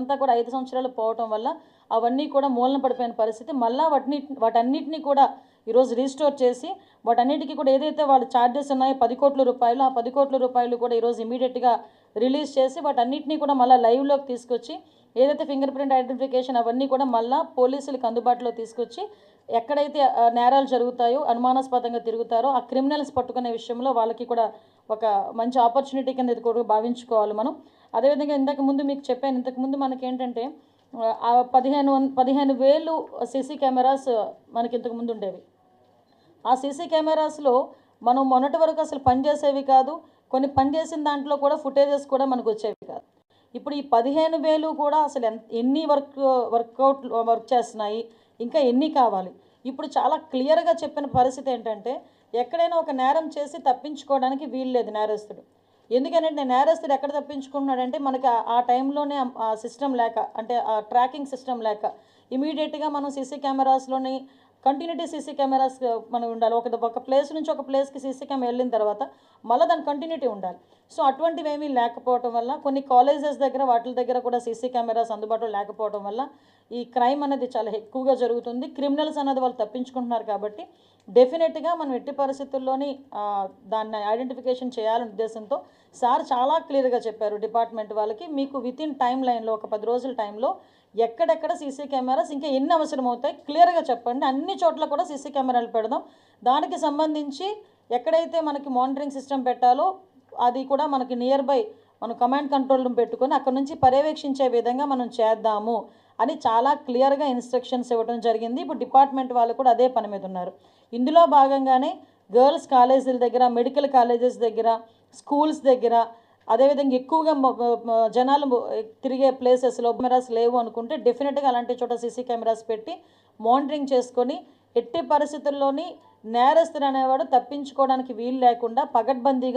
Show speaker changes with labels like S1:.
S1: అంతా కూడా 5 సంవత్సరాలు పోవటం వల్ల అవన్నీ కూడా మూలన పడిపోయిన పరిస్థితి. మళ్ళా వాటన్నిటిని కూడా ఈరోజు రీస్టోర్ చేసి వాటన్నిటికీ కూడా ఏదైతే వాళ్ళు ఛార్జెస్ ఉన్నాయో 10 కోట్ల రూపాయలు, ఆ 10 కోట్ల రూపాయలు కూడా ఈరోజు ఇమీడియట్గా రిలీజ్ చేసి వాటన్నిటిని కూడా మళ్ళీ లైవ్లోకి తీసుకొచ్చి ఏదైతే ఫింగర్ ప్రింట్ ఐడెంటిఫికేషన్ అవన్నీ కూడా మళ్ళీ పోలీసులకు అందుబాటులో తీసుకొచ్చి ఎక్కడైతే నేరాలు జరుగుతాయో, అనుమానాస్పదంగా తిరుగుతారో ఆ క్రిమినల్స్ పట్టుకునే విషయంలో వాళ్ళకి కూడా ఒక మంచి ఆపర్చునిటీ కింద ఇది కూడా భావించుకోవాలి మనం. అదేవిధంగా ఇంతకుముందు మీకు చెప్పాను, ఇంతకుముందు మనకేంటంటే 15,000 సీసీ కెమెరాస్ మనకి ఇంతకుముందు ఉండేవి. ఆ సీసీ కెమెరాస్లో మనం మొన్నటి వరకు అసలు పనిచేసేవి కాదు, కొన్ని పనిచేసిన దాంట్లో కూడా ఫుటేజెస్ కూడా మనకు వచ్చేవి కాదు. ఇప్పుడు ఈ 15,000 కూడా అసలు ఎన్ని వర్క్ చేస్తున్నాయి, ఇంకా ఎన్ని కావాలి. ఇప్పుడు చాలా క్లియర్గా చెప్పిన పరిస్థితి ఏంటంటే ఎక్కడైనా ఒక నేరం చేసి తప్పించుకోవడానికి వీలు లేదు నేరస్తుడు. ఎందుకంటే నేరస్తుడు ఎక్కడ తప్పించుకుంటున్నాడంటే మనకి ఆ టైంలోనే ఆ సిస్టమ్ లేక, అంటే ఆ ట్రాకింగ్ సిస్టమ్ లేక ఇమీడియట్గా మనం సీసీ కెమెరాస్లోని కంటిన్యూటీ సీసీ కెమెరాస్ మనం ఉండాలి. ఒక ప్లేస్ నుంచి ఒక ప్లేస్కి సీసీ కెమెరా వెళ్ళిన తర్వాత మళ్ళీ దాని కంటిన్యూటీ ఉండాలి. సో అటువంటివి ఏమీ లేకపోవడం వల్ల కొన్ని కాలేజెస్ దగ్గర వాటి దగ్గర కూడా సీసీ కెమెరాస్ అందుబాటులో లేకపోవడం వల్ల ఈ క్రైమ్ అనేది చాలా ఎక్కువగా జరుగుతుంది. క్రిమినల్స్ అనేది వాళ్ళు తప్పించుకుంటున్నారు. కాబట్టి డెఫినెట్గా మనం ఎట్టి పరిస్థితుల్లోని దాన్ని ఐడెంటిఫికేషన్ చేయాలనే ఉద్దేశంతో సార్ చాలా క్లియర్గా చెప్పారు డిపార్ట్మెంట్ వాళ్ళకి, మీకు వితిన్ టైం లైన్లో ఒక 10 రోజుల టైంలో ఎక్కడెక్కడ సీసీ కెమెరాస్ ఇంకా ఎన్ని అవసరం అవుతాయి క్లియర్గా చెప్పండి. అన్ని చోట్ల కూడా సీసీ కెమెరాలు పెడదాం. దానికి సంబంధించి ఎక్కడైతే మనకి మానిటరింగ్ సిస్టమ్ పెట్టాలో అది కూడా మనకి నియర్ బై మనం కమాండ్ కంట్రోల్ రూమ్ పెట్టుకొని అక్కడ నుంచి పర్యవేక్షించే విధంగా మనం చేద్దాము అని చాలా క్లియర్గా ఇన్స్ట్రక్షన్స్ ఇవ్వడం జరిగింది. ఇప్పుడు డిపార్ట్మెంట్ వాళ్ళు కూడా అదే పని మీద ఉన్నారు. ఇందులో భాగంగానే గర్ల్స్ కాలేజీల దగ్గర, మెడికల్ కాలేజెస్ దగ్గర, స్కూల్స్ దగ్గర, అదేవిధంగా ఎక్కువగా జనాలు తిరిగే ప్లేసెస్లో కెమెరాస్ లేవు అనుకుంటే డెఫినెట్గా అలాంటి చోట సీసీ కెమెరాస్ పెట్టి మానిటరింగ్ చేసుకొని ఎట్టి పరిస్థితుల్లోని నేరస్తుడు అనేవాడు తప్పించుకోవడానికి వీలు లేకుండా పగడ్బందీగా